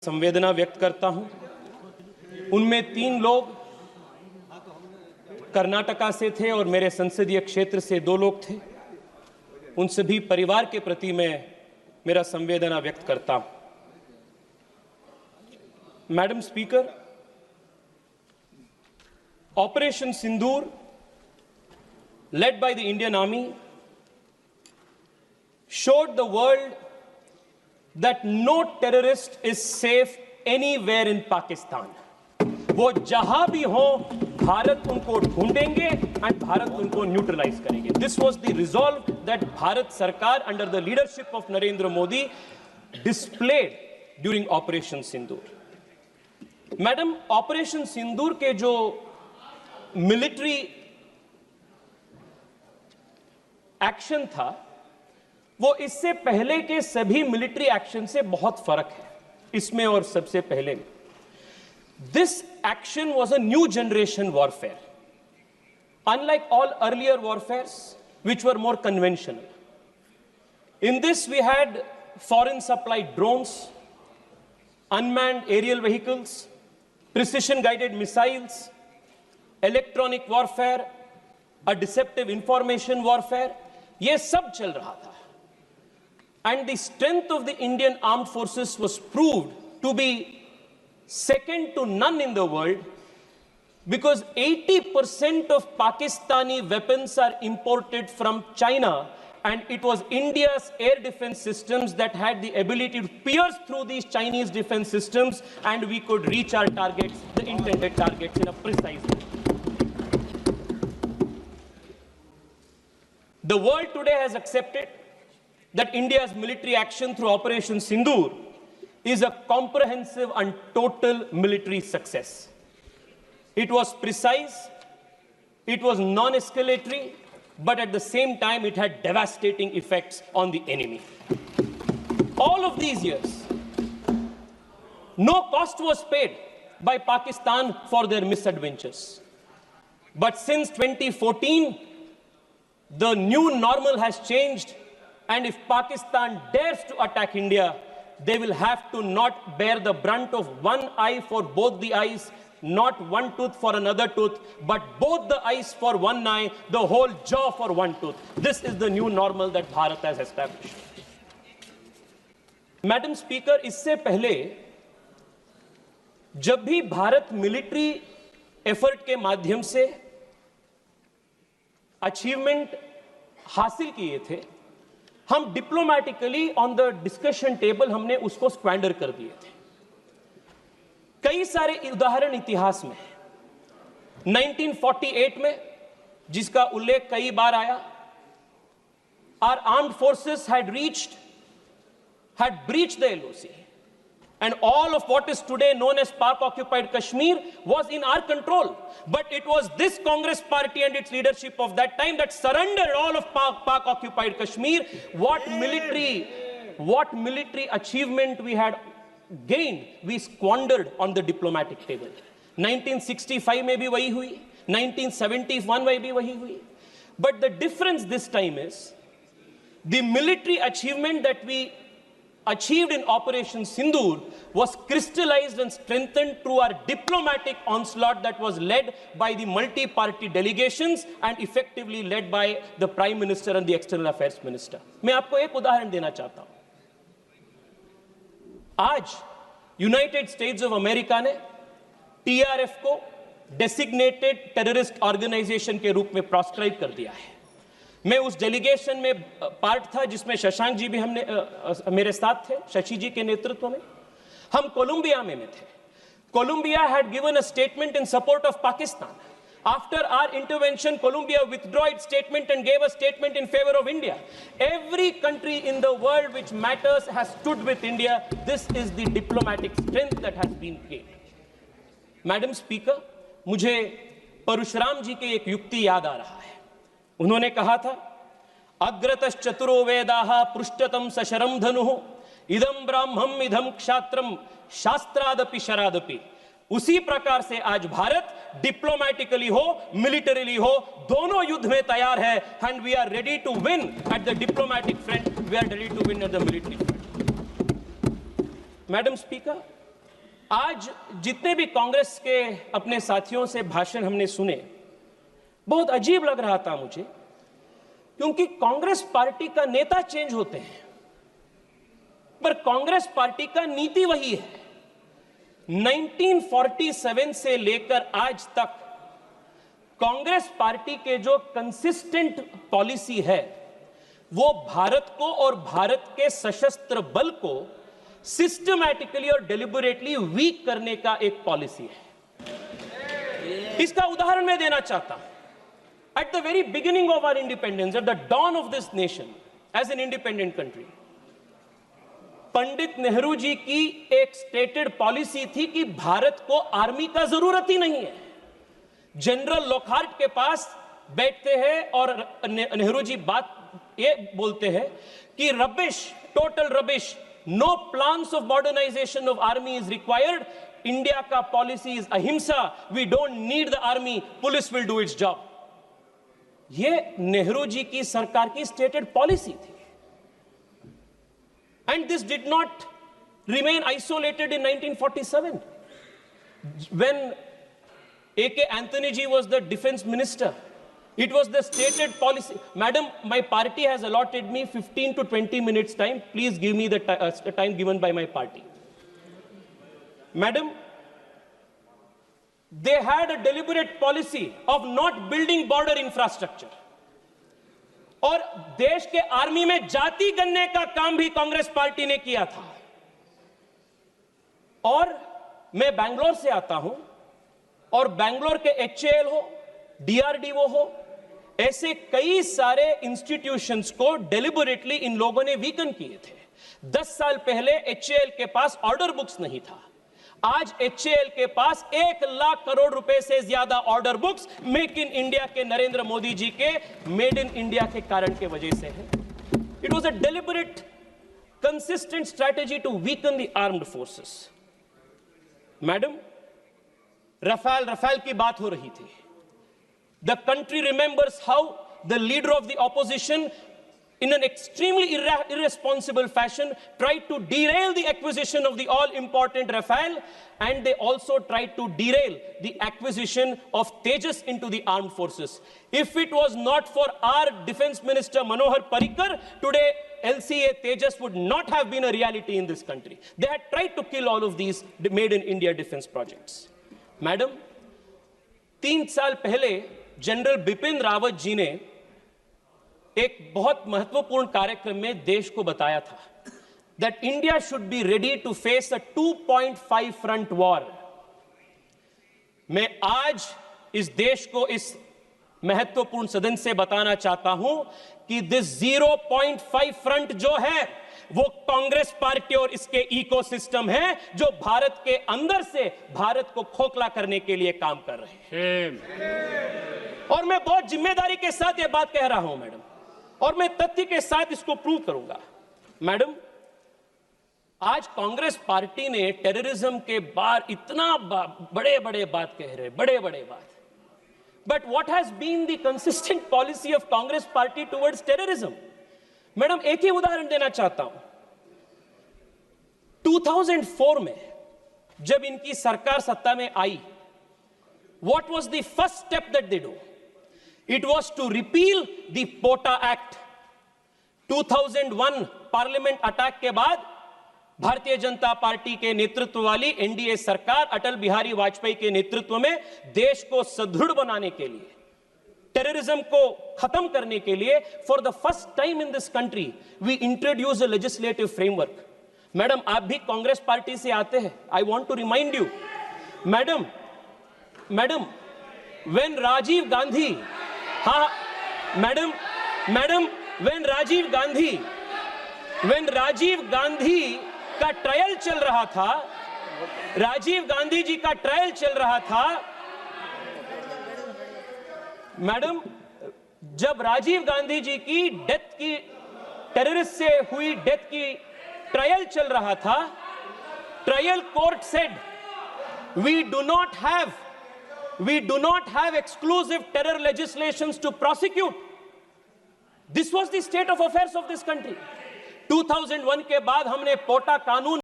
संवेदना व्यक्त करता हूं। उनमें 3 लोग कर्नाटका से थे और मेरे संसदीय क्षेत्र से 2 लोग थे। उन सभी परिवार के प्रति मैं मेरा संवेदना व्यक्त करता हूं। Madam speaker, operation Sindoor led by the Indian Army showed the world that no terrorist is safe anywhere in Pakistan. वो जहां भी हो भारत उनको ढूंढेंगे and भारत उनको न्यूट्रलाइज करेंगे. This was the resolve that Bharat सरकार under the leadership of Narendra Modi displayed during Operation Sindoor. Madam, operation Sindoor के जो मिलिट्री एक्शन था वो इससे पहले के सभी मिलिट्री एक्शन से बहुत फर्क है. इसमें और सबसे पहले this action was a new generation warfare, unlike all earlier warfares which were more conventional. In this we had foreign supplied drones, unmanned aerial vehicles, precision guided missiles, electronic warfare, a deceptive information warfare. ये सब चल रहा था. And the strength of the Indian armed forces was proved to be second to none in the world, because 80% of Pakistani weapons are imported from China, and it was India's air defense systems that had the ability to pierce through these Chinese defense systems, and we could reach our targets, the intended targets, in a precise way. The world today has accepted that India's military action through Operation Sindoor is a comprehensive and total military success. It was precise, it was non-escalatory, but at the same time it had devastating effects on the enemy. All of these years, no cost was paid by Pakistan for their misadventures. But since 2014, the new normal has changed, and if Pakistan dares to attack India, they will have to not bear the brunt of one eye for both the eyes, not one tooth for another tooth, but both the eyes for one eye, the whole jaw for one tooth. This is the new normal that Bharat has established. Madam Speaker, इससे पहले जब भी Bharat military effort के माध्यम से achievement हासिल किए थे, हम डिप्लोमैटिकली ऑन द डिस्कशन टेबल हमने उसको स्क्वैंडर कर दिए थे. कई सारे उदाहरण इतिहास में हैं. 1948 में, जिसका उल्लेख कई बार आया, our armed forces had breached the LOC, and all of what is today known as Pak-occupied Kashmir was in our control. But it was this Congress party and its leadership of that time that surrendered all of Pak-occupied Kashmir. What military achievement we had gained, we squandered on the diplomatic table. 1965 में भी वही हुई, 1971 में भी वही हुई. But the difference this time is the military achievement that we achieved in Operation Sindoor was crystallized and strengthened through our diplomatic onslaught that was led by the multi-party delegations and effectively led by the Prime Minister and the External Affairs Minister. मैं आपको एक उदाहरण देना चाहता हूं. आज United states of America ने TRF को डेसिग्नेटेड टेररिस्ट ऑर्गेनाइजेशन के रूप में प्रोस्क्राइब कर दिया है. मैं उस डेलीगेशन में पार्ट था जिसमें शशांक जी भी मेरे साथ थे, शशि जी के नेतृत्व में. हम कोलंबिया में थे. Colombia had given a statement in support of Pakistan. After our intervention, Colombia withdrew its statement and gave a statement in favor of India. Every country in the world which matters has stood with India. This is the diplomatic strength that has been gained. Madam Speaker, मुझे परशुराम जी की एक युक्ति याद आ रहा है. उन्होंने कहा था, अग्रतश्चतुरो वेदाः पृष्ठतम सशरम धनुः इदम ब्राह्मम इदम क्षात्रम शास्त्रादपि शरादपि. उसी प्रकार से आज भारत डिप्लोमैटिकली हो, मिलिटरीली हो, दोनों युद्ध में तैयार है. And we are ready to win at the diplomatic front, we are ready to win at the military front. Madam speaker, आज जितने भी कांग्रेस के अपने साथियों से भाषण हमने सुने, बहुत अजीब लग रहा था मुझे, क्योंकि कांग्रेस पार्टी का नेता चेंज होते हैं पर कांग्रेस पार्टी का नीति वही है। 1947 से लेकर आज तक कांग्रेस पार्टी के जो कंसिस्टेंट पॉलिसी है वो भारत को और भारत के सशस्त्र बल को सिस्टमैटिकली और डेलिबरेटली वीक करने का एक पॉलिसी है। इसका उदाहरण मैं देना चाहता हूं। At the very beginning of our independence, at the dawn of this nation, as an independent country, Pandit Nehru ji की एक स्टेटेड पॉलिसी थी कि भारत को आर्मी का जरूरत ही नहीं है। जनरल लॉकहार्ट के पास बैठते हैं और नेहरू जी बात ये बोलते हैं कि rubbish, total rubbish, no plans of modernisation of army is required, India का policy is ahimsa, we don't need the army, police will do its job. ये नेहरू जी की सरकार की स्टेटेड पॉलिसी थी। And this did not remain isolated in 1947. When A.K. Anthony ji was the defense minister, it was the stated policy. Madam, my party has allotted me 15 to 20 minutes time. Please give me the time given by my party. Madam, they had a deliberate policy of not building border infrastructure. और देश के army में जाति गणने का काम भी Congress party ने किया था। और मैं बैंगलोर से आता हूं और बैंगलोर के HAL हो, DRDO हो, ऐसे कई सारे इंस्टीट्यूशंस को डेलिबरेटली इन लोगों ने वीकन किए थे। 10 साल पहले HAL के पास ऑर्डर बुक्स नहीं था। आज HAL के पास 1 लाख करोड़ रुपए से ज्यादा order books make in India के नरेंद्र मोदी जी के मेड इन इंडिया के कारण के वजह से है। It was a deliberate consistent strategy to weaken the armed forces. Madam, Rafale की बात हो रही थी। The country remembers how the leader of the opposition in an extremely irresponsible fashion tried to derail the acquisition of the all-important Rafale, and they also tried to derail the acquisition of Tejas into the armed forces. If it was not for our defense minister Manohar Parrikar, today LCA Tejas would not have been a reality in this country. They had tried to kill all of these made in India defense projects. Madam, 3 साल पहले general Bipin Rawat ji ने एक बहुत महत्वपूर्ण कार्यक्रम में देश को बताया था that India should be ready to face a 2.5 front war. मैं आज इस देश को इस महत्वपूर्ण सदन से बताना चाहता हूं कि दिस 0.5 फ्रंट जो है वो कांग्रेस पार्टी और इसके इकोसिस्टम है जो भारत के अंदर से भारत को खोखला करने के लिए काम कर रहे हैं। और मैं बहुत जिम्मेदारी के साथ यह बात कह रहा हूं मैडम, और मैं तथ्य के साथ इसको प्रूव करूंगा। मैडम, आज कांग्रेस पार्टी ने टेररिज्म के बार इतना बड़े बड़े बात कह रहे, बड़े बड़े बात, but what has been the consistent policy of Congress party towards terrorism? Madam, एक ही उदाहरण देना चाहता हूं। 2004 में जब इनकी सरकार सत्ता में आई, what was the first step that they do? It was to repeal the POTA Act. 2001 parliament attack के बाद भारतीय जनता पार्टी के नेतृत्व वाली एनडीए सरकार अटल बिहारी वाजपेयी के नेतृत्व में देश को सुदृढ़ बनाने के लिए, टेररिज्म को खत्म करने के लिए, for the first time in this country we introduce a legislative framework. Madam, आप भी कांग्रेस पार्टी से आते हैं। I want to remind you, madam, when Rajiv Gandhi, हाँ मैडम, when राजीव गांधी का ट्रायल चल रहा था, राजीव गांधी जी का ट्रायल चल रहा था, मैडम, जब राजीव गांधी जी की डेथ की, टेररिस्ट से हुई डेथ की ट्रायल चल रहा था, trial court said we do not have exclusive terror legislations to prosecute. This was the state of affairs of this country. 2001 के बाद हमने पोटा कानून